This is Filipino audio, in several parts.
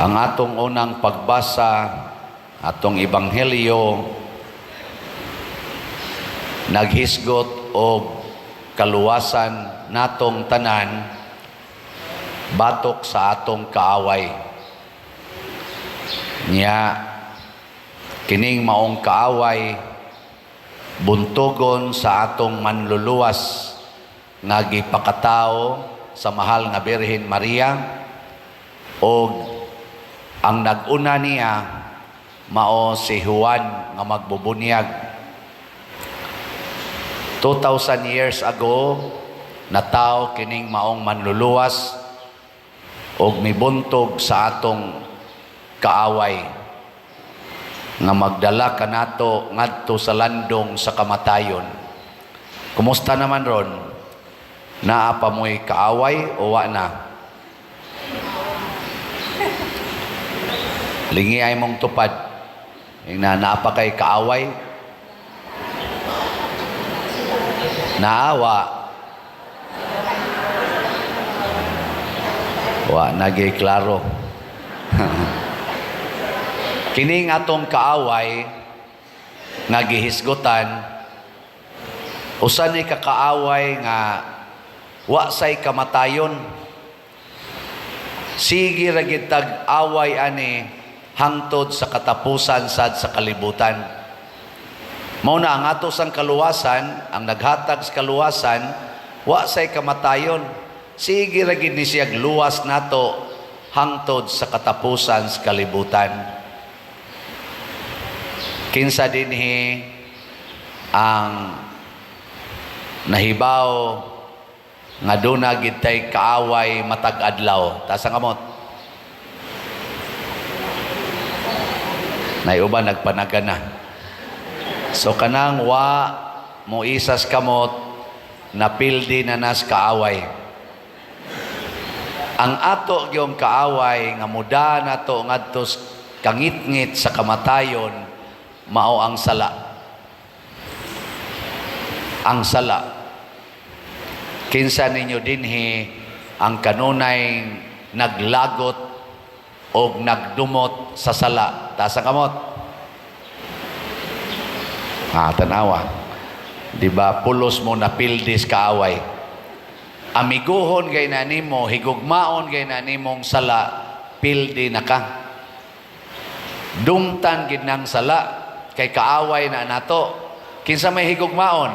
Ang atong unang pagbasa, atong ebanghelyo, naghisgot og kaluwasan natong tanan batok sa atong kaaway. Nya kining maong kaaway buntogon sa atong manluluwas nga gipakatao sa mahal nga Birhen Maria, og ang nag-una niya mao si Juan nga magbubunyag. 2,000 years ago nataw kining maong manluluwas og mibuntog sa atong kaaway nga magdala kanato ngadto sa landong sa kamatayon. Kumusta naman ron? Naa pa mo'y kaaway o wa na? Lingi ay mong tupad. Naa pa kay kaaway? Naawa. Wa nagay klaro. Kining atong kaaway nga gihisgutan, usa ni kakaaway nga wa say kamatayon. Sige ra gid tag away ani hangtod sa katapusan sad sa kalibutan. Mao na ang ato sang kaluwasan, ang naghatag sa kaluwasan, wa say kamatayon. Sige ra gid ni siya luwas nato hangtod sa katapusan sa kalibutan. Kinsa dinhi ang nahibaw nga duna gid tay kaaway matag adlaw? Taas ang kamot. Naiuban nagpanagana. So kanang wa mo isas kamot napildi na nas kaaway. Ang ato gyung kaaway nga muda nato ngadto kangitngit sa kamatayon mao ang sala. Ang sala. Kinsa ninyo dinhi ang kanunay naglagot o nagdumot sa sala? Taas ang kamot. Tanawa. Diba pulos mo na pildis kaaway. Amiguhon gay na nimo, higugmaon gay na nimong sala, pildi na ka. Dumtan gid nang sala kay kaaway na nato. Kinsa may higugmaon?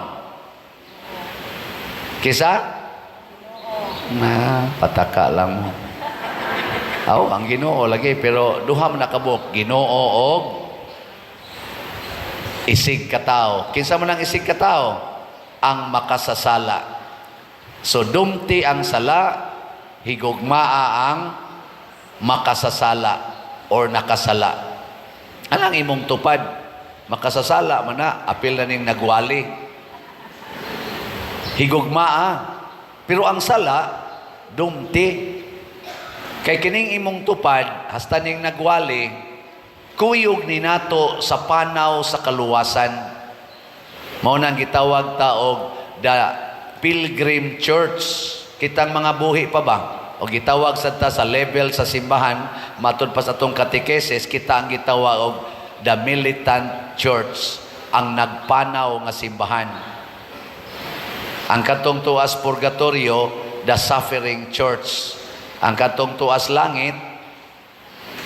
Kisa? Pataka lang mo. Ang Ginoo lagi, pero duham na kabuk, Ginoo og isig katao. Kinsa man ang isig katao? Ang makasasala. So dumti ang sala, higugmaa ang makasasala or nakasala. Anang imong tupad? Makasasala man na, apil na ning nagwali. Higugmaa. Pero ang sala, dumti. Kay kining imong tupad, hasta ning nagwali, kuyog ni nato sa panaw sa kaluwasan. Mao nang gitawag taog the Pilgrim Church. Kitang mga buhi pa ba? O gitawag sa level sa simbahan, matud pa sa atong katekesis, kita ang gitawag og the Militant Church, ang nagpanaw nga simbahan. Ang katong tuas purgatorio, the Suffering Church. Ang katong tuas langit,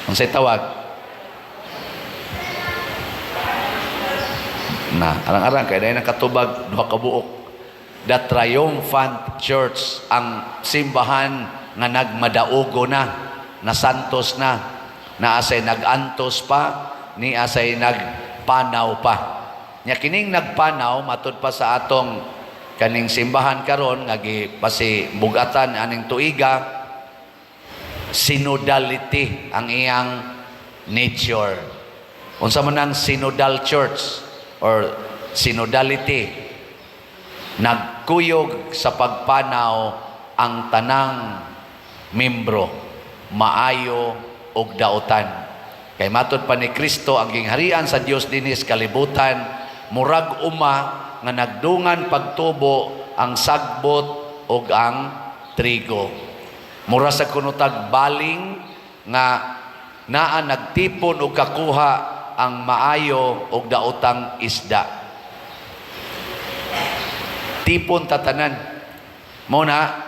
unsay tawag? Arang-arang kay dahil nakatubag duha ka buok. The Triumphant Church, ang simbahan nga nagmadaugo na santos na asay nagantos pa, ni asay nagpanaw pa. Nya kining nagpanaw matud pa sa atong kaning simbahan karon nga gipasi bugatan aning tuiga, synodality ang iyang nature. Unsa man ang synodal church or synodality? Nagkuyog sa pagpanaw ang tanang membro, maayo og daotan. Kay matud pa ni Kristo, ang gingharian sa Dios dinis kalibutan, murag uma nga nagdungan pagtubo ang sagbot og ang trigo. Mura sa kunutag baling nga naa nagtipon og kakuha ang maayo og daotang isda. Tipon tatanan. Mao na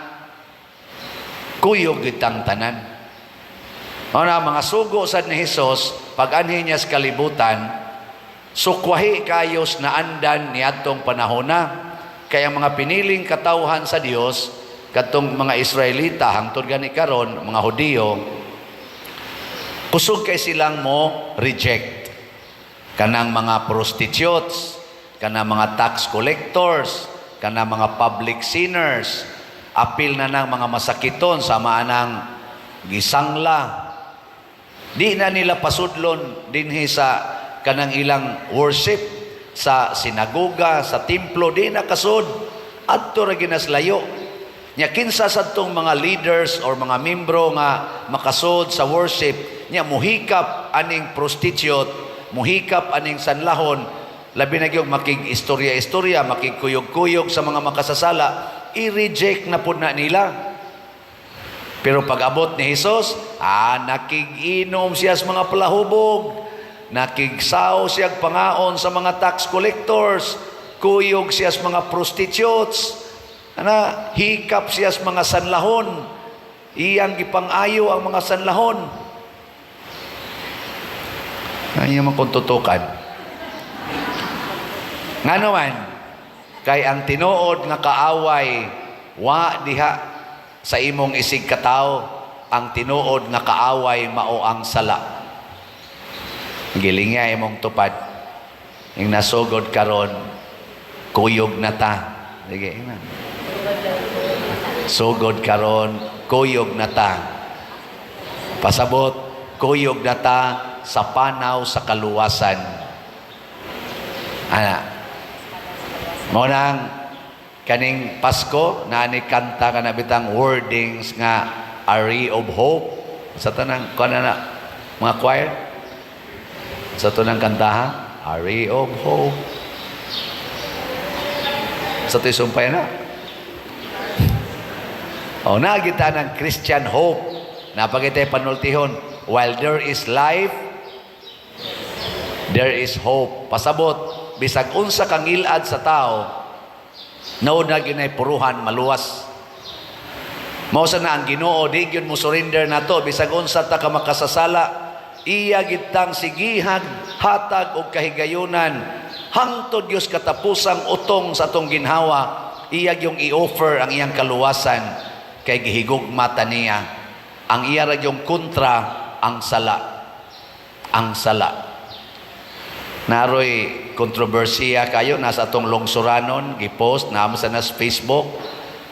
kuyog itang tanan. Mao na mga sugo sad ni Hesus pag anhi niya sa kalibutan, sukwahi kayos na andan niadtong panahona. Kaya mga piniling katawhan sa Dios katong mga Israelita hangtod gani karon mga Hudiyo, kusog kay silang mo reject kanang mga prostitutes, kanang mga tax collectors, kanang mga public sinners, apil na ng mga masakiton sama anang gisangla. Di na nila pasudlon dinhi sa kanang ilang worship sa sinagoga, sa templo, di na kasud adto ra ginaslayo. Nya kinsa sadtong mga leaders or mga membro nga makasud sa worship, nya muhikap aning prostitute, muhikap aning sanlahon, labi na gyud makig-istorya-istorya, makigkuyog-kuyog sa mga makasasala, i-reject na pud na nila. Pero pag-abot ni Hesus, nakig-inom siya sa mga palahubog, nakigsaw siya pangaon sa mga tax collectors, kuyog siya sa mga prostitutes, hikap siya sa mga sanlahon, iyang gipang-ayo ang mga sanlahon. Iyang makuntutukan. Nga naman, kay ang tinuod nga kaaway, wa diha sa imong isig kataw, ang tinuod nga kaaway mao ang sala. Giling nga imong tupad. Yung nasugod karon, kuyog na ta. Sige, ina. Sugod karon, kuyog na ta. Pasabot, kuyog na ta sa panaw sa kaluwasan. Mo nang kaning Pasko na ni kanta ka na bitang wordings nga a ray of hope sa tanang kanana mga choir. Sa ito ng kantahan, a ray of hope. Sa ito sumpay na. Nakita ng Christian hope. Napagitay panultihon, while there is life, there is hope. Pasabot, bisag unsa kang ilad sa tao, nauna ginay puruhan, maluwas. Mausa na ang Ginoo, di gyud mo surrender na to, bisag unsa ta ka makasasala, iya gitang sigihan, hatag o kahigayunan, hangtod Diyos katapusang utong sa atong ginhawa, iya yung i-offer ang iyang kaluwasan, kay gihigugmata niya. Ang iya ra yung kontra, ang sala. Ang sala. Naroy kontrobersiya kayo, nasa atong lungsuranon, gipost, naman sa nas Facebook,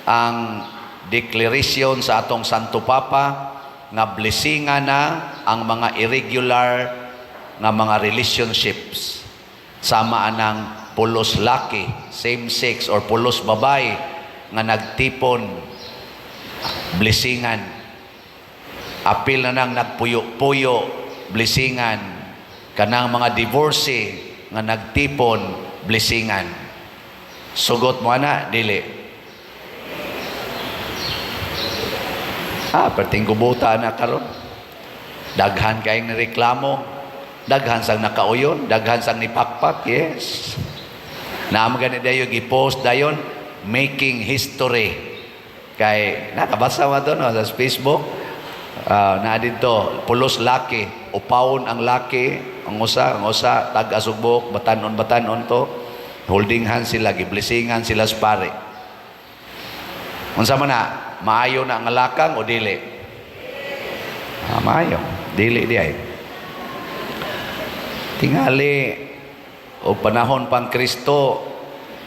ang declaration sa atong Santo Papa, nga blessingan na ang mga irregular nga mga relationships sama anang pulos laki, same sex or pulos babay nga nagtipon, blessingan. Apil na nang nagpuyo-puyo, blessingan. Kanang mga divorcee nga nagtipon, blessingan. Sugot mo na, dili. Perting gubuta na karon. Daghan kayong nireklamo, daghan sang nakauyon, daghan sang nipakpak, yes. Naam gani dayo gipost dayon, making history. Kay nakabasa mo doon sa Facebook, na dito, pulos laki, upawon ang laki, ang usa, tag-asugbok, batanon to, holding hands sila, giblessingan sila sa pare. Unsa man na, maayo na ang lakang o dili? Maayo, dili di ay. Tingali o panahon pang Kristo,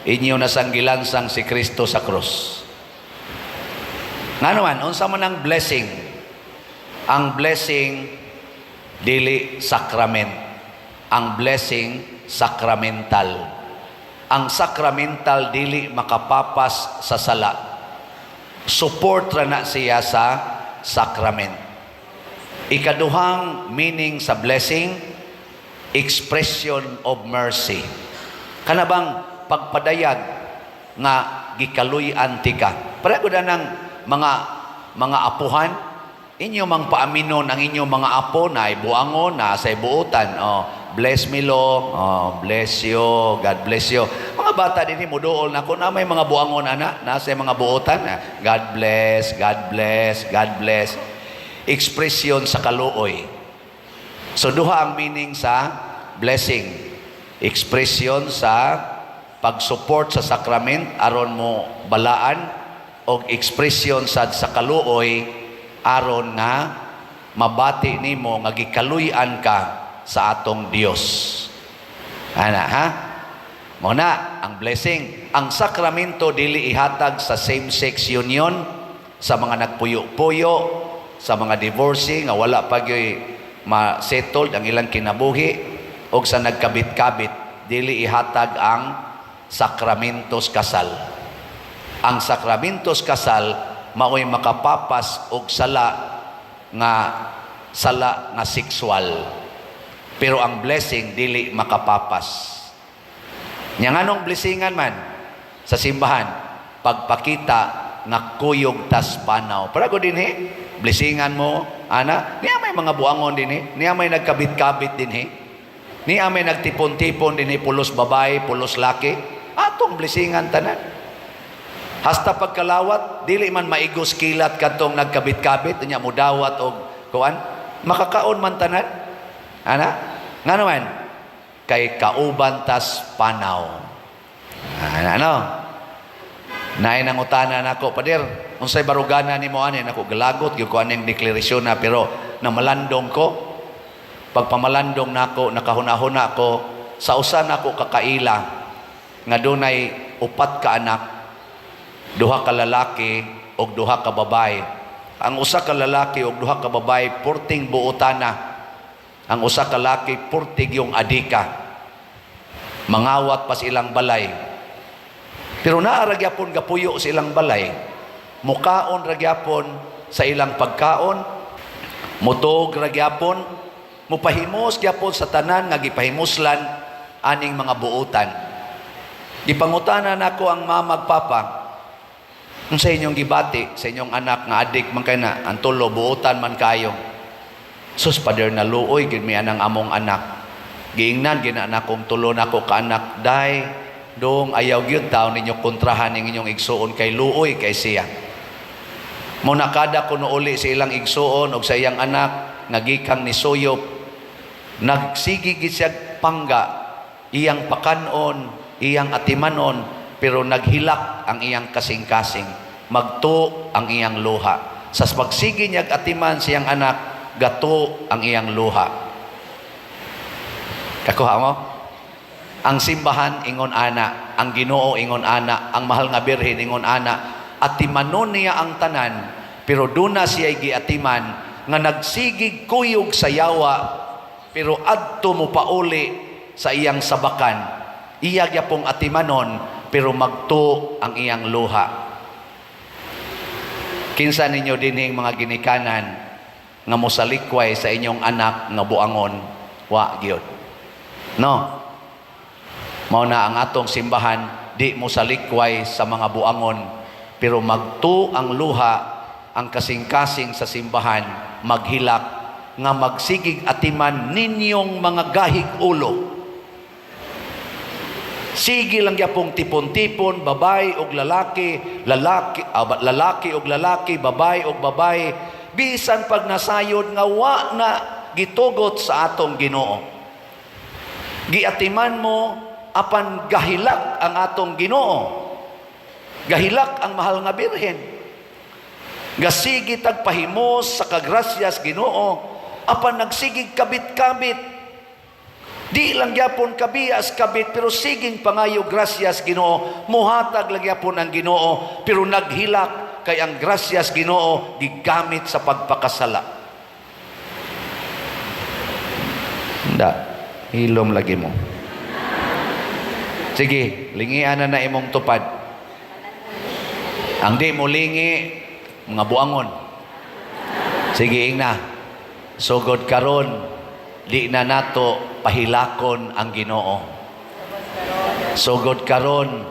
inyo nasanggilansang si Kristo sa krus. Nga naman, unsa man ang blessing? Ang blessing, dili sakrament. Ang blessing, sakramental. Ang sakramental, dili makapapas sa sala. Support ra na siya sa sacrament. Ikaduhang meaning sa blessing, expression of mercy. Kanabang pagpadayag nga gikaluy-an ti ka. Pareho na ng mga apuhan inyo mang paaminon ang inyong mga apo na ibuangon na sa ibuutan. Bless me Lord. Bless you. God bless you. Mga bata din mo dool na kung na may mga buangon ana nasa mga buutan. God bless, God bless, God bless. Ekspresyon sa kaluoy. So duha ang meaning sa blessing. Ekspresyon sa pag-support sa sakrament aron mo balaan o ekspresyon sa kaluoy aron nga mabati nimo nga gikaluy-an ka sa atong Dios. Ana ha? Muna ang blessing. Ang sakramento dili ihatag sa same-sex union, sa mga nagpuyo-puyo, sa mga divorcee nga wala pa gyoy ma-settled ang ilang kinabuhi, o sa nagkabit-kabit, dili ihatag ang sakramentos kasal. Ang sakramentos kasal mao'y makapapas og sala nga sexual. Pero ang blessing dili makapapas. Nya nganong blessingan man sa simbahan, pagpakita nga kuyog tas panaw. Para ko din blessingan mo, ana, niya may mga buangon din niya may nagkabit-kabit din niya may nagtipon-tipon din pulos babae, pulos laki. Atong blessingan tanan. Hasta pagkalawat, dili man maigos kilat katong nagkabit-kabit, niya mo dawat og kuan, makakaon man tanan. Ana? Nga naman, kay kauban tas panaw. Ano? Naay nangutana nako, pader, unsay barugana nimo ani nako galagot gyud ko aning deklarasyon na pero namalandong ko. Pagpamalandong nako, nakahuna-huna ko sa usa nako kakaila nga dunay 4 ka anak, 2 ka lalaki ug 2 ka babae. Ang usa ka lalaki ug 2 ka babae purting buotana. Ang usa ka lalaki purtig yung adika. Mangawat pa silang balay. Pero naara gyapon gapuyo sa ilang balay. Mukaon ra gyapon sa ilang pagkaon. Mutog ra gyapon, mupahimos gyapon sa tanan nga gipahimuslan aning mga buotan. Gipangutana nako ang mamag papa, sa inyong gibati sa inyong anak nga adik man kay na ang tulo buotan man kayo. Sus pader na luoy gid mi anang among anak. Giingnan gina kong tulo nako ka anak, day dong ayaw gyud taw ninyo kontrahan ning inyong igsuon kay luoy kay siya. Mo nakada kuno uli sa ilang igsuon og sa iyang anak nga gikang ni suyop, nagsigi gid siya pangga, iyang pakanon, iyang atimanon, pero naghilak ang iyang kasing-kasing, magto ang iyang luha. Sa pagsigi niya atiman siyang anak, gato ang iyang luha. Kakuha mo? Ang simbahan ingon ana, ang Ginoo ingon ana, ang mahal nga birhen ingon ana, atimanon niya ang tanan, pero duna siya giatiman nga nagsigig kuyog sa yawa, pero adto mo pauli sa iyang sabakan. Iya gyapong atimanon, pero magto ang iyang luha. Kinsa ninyo dinhing mga ginikanan nga mosalikway sa inyong anak nga buangon, wa gyud. No. Mao na ang atong simbahan, di mo salikway sa mga buangon, pero magto ang luha, ang kasing-kasing sa simbahan, maghilak nga magsigig atiman ninyong mga gahig ulo. Sige lang gyapong tipon-tipon, babae og lalaki, lalaki og lalaki, babae og babae, bisan pag nasayod nga wa na gitugot sa atong Ginoo. Giatiman mo apan gahilak ang atong Ginoo. Gahilak ang mahal nga birhen. Gasigi tagpahimos sa kagrasyas Ginoo, apan nagsigig kabit-kabit. Di lang gyapon kabias kabit, pero siging pangayo grasyas Ginoo. Muhatag lang gyapon ang Ginoo, pero naghilak kay ang grasyas Ginoo gigamit sa pagpakasala. Handa. Hilom lagi mo. Sige, lingian na imong tupad. Ang di mo lingi, mga buangon. Sige, ingna. Sugod karon, di na nato pahilakon ang Ginoo. Sugod karon,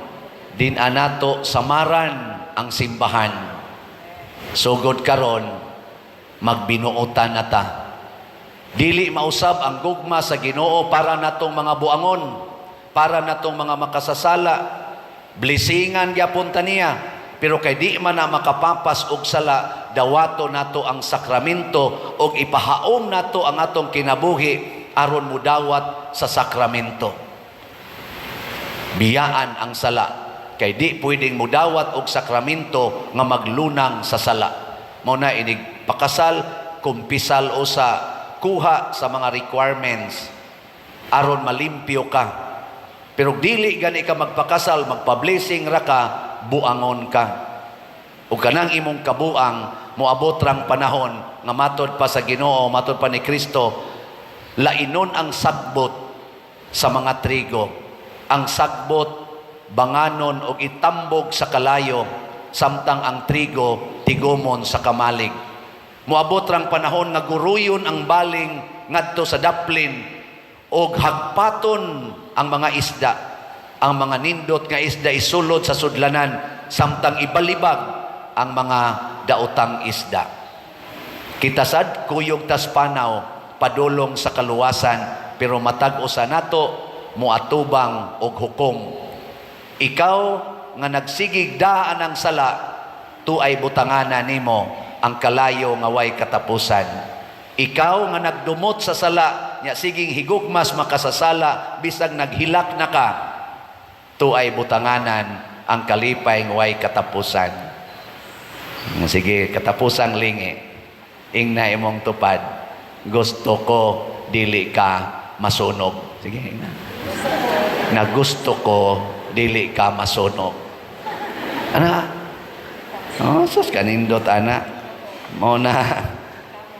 din anato samaran ang simbahan. Sugod karon, magbinuotan na ta. Dili mausab ang gugma sa Ginoo para natong mga buangon, para natong mga makasasala. Blessingan gyapon ta niya, pero kay di man na makapapas og sala, dawato nato ang sakramento og ipahaom nato ang atong kinabuhi aron mudawat sa sakramento. Biyaan ang sala, kay di pwedeng mudawat og sakramento nga maglunang sa sala. Mao na inig pakasal, kumpisal o sa kuha sa mga requirements aron malimpyo ka. Pero dili gani ka magpakasal, magpa-blessing ra ka, buangon ka. O kanang imong kabuang, moabot rang panahon nga matod pa sa Ginoo, matod pa ni Kristo, lainon ang sagbot sa mga trigo. Ang sagbot, banganon o itambog sa kalayo, samtang ang trigo, tigomon sa kamalig. Moabot rang panahon nga guruyon ang baling ngadto sa daplin o hagpaton ang mga isda. Ang mga nindot nga isda isulod sa sudlanan, samtang ibalibag ang mga daotang isda. Kita sad kuyog tas panaw, padulong sa kaluwasan, pero matag-o sa nato, muatubang og hukom. Ikaw nga nagsigig daan ang sala, tuay butangana nimo ang kalayo nga way katapusan. Ikaw nga nagdumot sa sala, nya siging higugmas makasasala, bisag naghilak na ka, tuay butanganan ang kalipay nga way katapusan. Sige, katapusang lingi, ingna imong tupad, gusto ko dili ka masunog. Sige, ingna. Na gusto ko dili ka masunog. Ana? Oh, sus kanindot ana. Mao na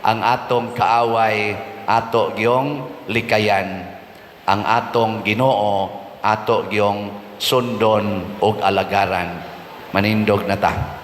ang atong kaaway, ato giyong likayan. Ang atong Ginoo, ato giyong sundon og alagaran. Manindog na ta.